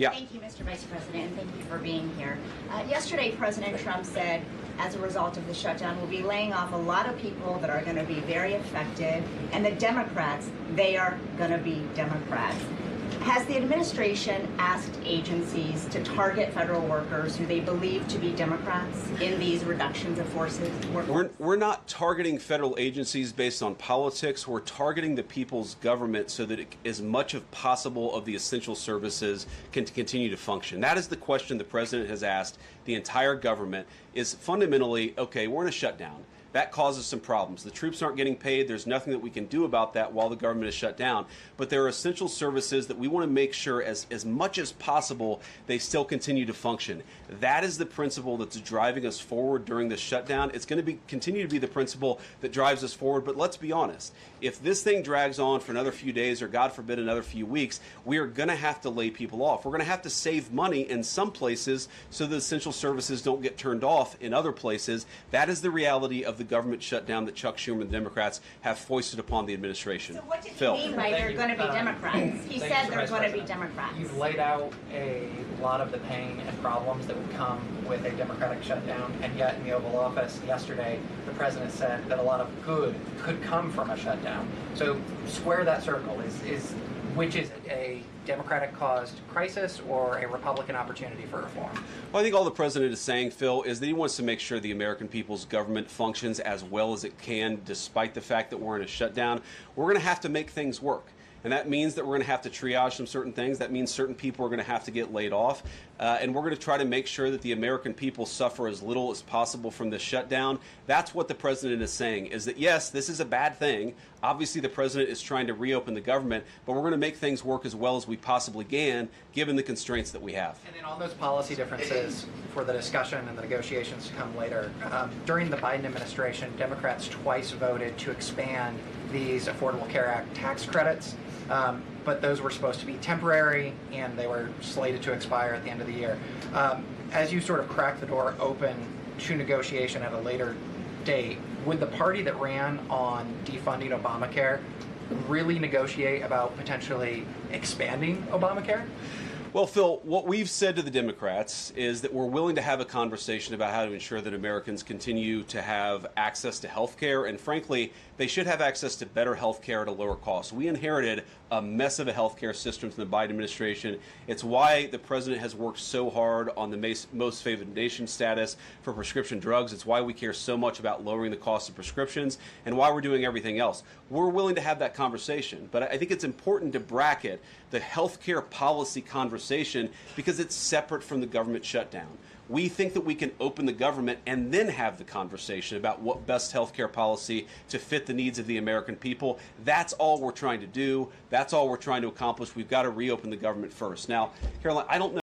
Yeah. Thank you, Mr. Vice President, and thank you for being here. Yesterday, President Trump said, as a result of the shutdown, we'll be laying off a lot of people that are going to be very affected, and the Democrats, they are going to be Democrats. Has the administration asked agencies to target federal workers who they believe to be Democrats in these reductions of forces? We're not targeting federal agencies based on politics. We're targeting the people's government so that as much as possible of the essential services can continue to function. That is the question the president has asked the entire government, is fundamentally, okay, we're in a shutdown. That causes some problems. The troops aren't getting paid. There's nothing that we can do about that while the government is shut down. But there are essential services that we want to make sure as much as possible they still continue to function. That is the principle that's driving us forward during this shutdown. It's going to continue to be the principle that drives us forward. But let's be honest. If this thing drags on for another few days or, God forbid, another few weeks, we are going to have to lay people off. We're going to have to save money in some places so the essential services don't get turned off in other places. That is the reality of the government shutdown that Chuck Schumer and the Democrats have foisted upon the administration. So what did he mean by they're going to be Democrats? He said they're going to be Democrats. You've laid out a lot of the pain and problems that would come with a Democratic shutdown, and yet in the Oval Office yesterday, the president said that a lot of good could come from a shutdown. So square that circle. Which is it, a Democratic-caused crisis or a Republican opportunity for reform? Well, I think all the president is saying, Phil, is that he wants to make sure the American people's government functions as well as it can, despite the fact that we're in a shutdown. We're going to have to make things work. And that means that we're going to have to triage some certain things. That means certain people are going to have to get laid off. And we're going to try to make sure that the American people suffer as little as possible from this shutdown. That's what the president is saying, is that, yes, this is a bad thing. Obviously, the president is trying to reopen the government, but we're going to make things work as well as we possibly can, given the constraints that we have. And then on those policy differences for the discussion and the negotiations to come later, during the Biden administration, Democrats twice voted to expand these Affordable Care Act tax credits. But those were supposed to be temporary, and they were slated to expire at the end of the year. As you sort of crack the door open to negotiation at a later date, would the party that ran on defunding Obamacare really negotiate about potentially expanding Obamacare? Well, Phil, what we've said to the Democrats is that we're willing to have a conversation about how to ensure that Americans continue to have access to health care, and frankly, they should have access to better health care at a lower cost. We inherited a mess of a health care system from the Biden administration. It's why the president has worked so hard on the most favored nation status for prescription drugs. It's why we care so much about lowering the cost of prescriptions and why we're doing everything else. We're willing to have that conversation, but I think it's important to bracket the health care policy conversation because it's separate from the government shutdown. We think that we can open the government and then have the conversation about what best healthcare policy to fit the needs of the American people. That's all we're trying to do. That's all we're trying to accomplish. We've got to reopen the government first. Now, Caroline, I don't know